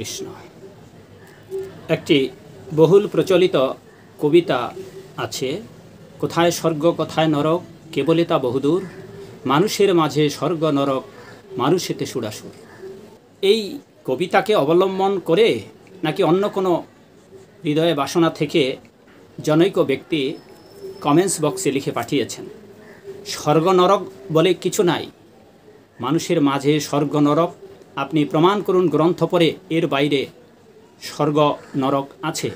কৃষ্ণ। একটি বহুল প্রচলিত কবিতা আছে, কোথায় স্বর্গ কোথায় নরক, কেবলই তা বহুদূর, মানুষের মাঝে স্বর্গ নরক, মানুষেতে সুরাসুর। এই কবিতাকে অবলম্বন করে নাকি অন্য কোনো হৃদয়ে বাসনা থেকে জনৈক ব্যক্তি কমেন্টস বক্সে লিখে পাঠিয়েছেন, স্বর্গ নরক বলে কিছু নাই, মানুষের মাঝে স্বর্গ নরক আপনি প্রমাণ করুন গ্রন্থ পড়ে, এর বাইরে স্বর্গ নরক আছে।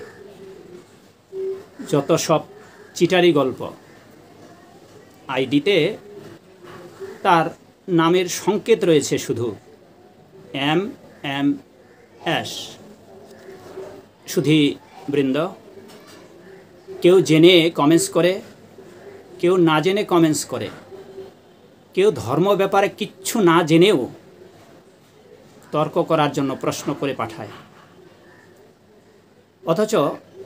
যত সব চিটারি গল্প। আইডিতে তার নামের সংকেত রয়েছে শুধু MMS। শুধু বৃন্দ, কেউ জেনে কমেন্টস করে, কেউ না জেনে কমেন্টস করে, কেউ ধর্ম ব্যাপারে কিচ্ছু না জেনেও তর্ক করার জন্য প্রশ্ন করে পাঠায়। অথচ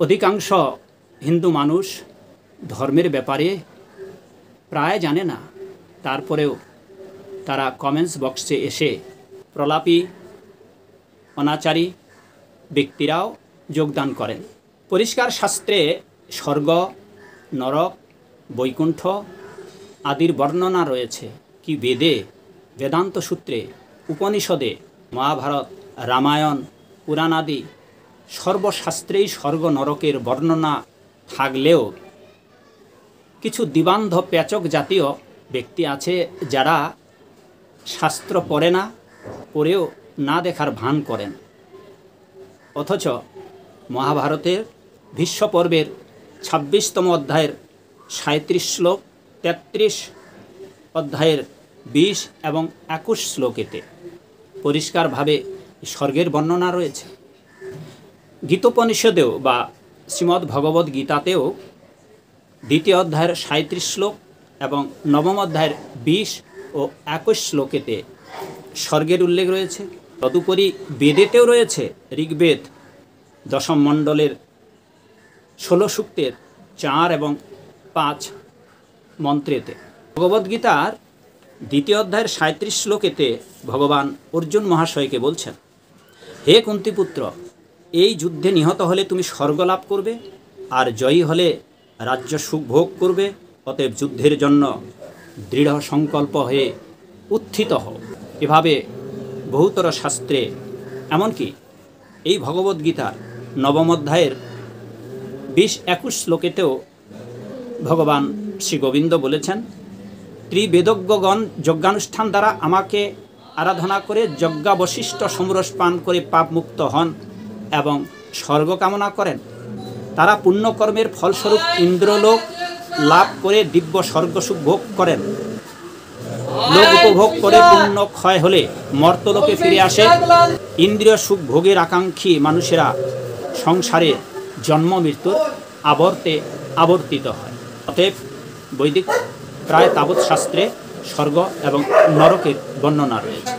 অধিকাংশ হিন্দু মানুষ ধর্মের ব্যাপারে প্রায় জানে না, তারপরেও তারা কমেন্টস বক্সে এসে প্রলাপী অনাচারী ব্যক্তিরাও যোগদান করেন। পরিষ্কার শাস্ত্রে স্বর্গ, নরক, বৈকুণ্ঠ আদির বর্ণনা রয়েছে, কি বেদে, বেদান্ত সূত্রে, উপনিষদে, মহাভারত, রামায়ণ, পুরাণ আদি সর্বশাস্ত্রেই স্বর্গ নরকের বর্ণনা থাকলেও কিছু দ্বিবান্ধ পেচক জাতীয় ব্যক্তি আছে যারা শাস্ত্র পড়ে না, পড়েও না দেখার ভান করেন। অথচ মহাভারতের ভীষ্ম পর্বের 26তম অধ্যায়ের 37 শ্লোক, 33 অধ্যায়ের 20 এবং 21 শ্লোকেতে পরিষ্কারভাবে স্বর্গের বর্ণনা রয়েছে। গীতোপনিষদেও বা শ্রীমদ্ ভগবদ গীতাতেও 2য় অধ্যায়ের 37 শ্লোক এবং 9ম অধ্যায়ের 20 ও 21 শ্লোকেতে স্বর্গের উল্লেখ রয়েছে। তদুপরি বেদেতেও রয়েছে, ঋগ্বেদ 10ম মণ্ডলের 16 সূক্তের 4 এবং 5 মন্ত্রেতে। ভগবদ্গীতার 2য় অধ্যায়ের 37 শ্লোকেতে ভগবান অর্জুন মহাশয়কে বলছেন, হে কুন্তিপুত্র, এই যুদ্ধে নিহত হলে তুমি স্বর্গ লাভ করবে, আর জয়ী হলে রাজ্য সুখ ভোগ করবে। অতএব যুদ্ধের জন্য দৃঢ় সংকল্প হয়ে উত্থিত হও। এভাবে বহুতর শাস্ত্রে, এমনকি এই ভগবদ্গীতার 9ম অধ্যায়ের 20-21 শ্লোকেতেও ভগবান শ্রী গোবিন্দ বলেছেন, ত্রিবেদজ্ঞগণ যজ্ঞানুষ্ঠান দ্বারা আমাকে আরাধনা করে যজ্ঞাবশিষ্ট সমরস পান করে পাপমুক্ত হন এবং স্বর্গ কামনা করেন। তারা পুণ্যকর্মের ফলস্বরূপ ইন্দ্রলোক লাভ করে দিব্য স্বর্গসুখ ভোগ করেন। লোক উপভোগ করে পুণ্য ক্ষয় হলে মর্তলোকে ফিরে আসে। ইন্দ্রিয় সুখ ভোগের আকাঙ্ক্ষী মানুষেরা সংসারে জন্ম মৃত্যুর আবর্তে আবর্তিত হয়। অতএব বৈদিক প্রায় তাবৎ শাস্ত্রে স্বর্গ এবং নরকের বর্ণনা রয়েছে।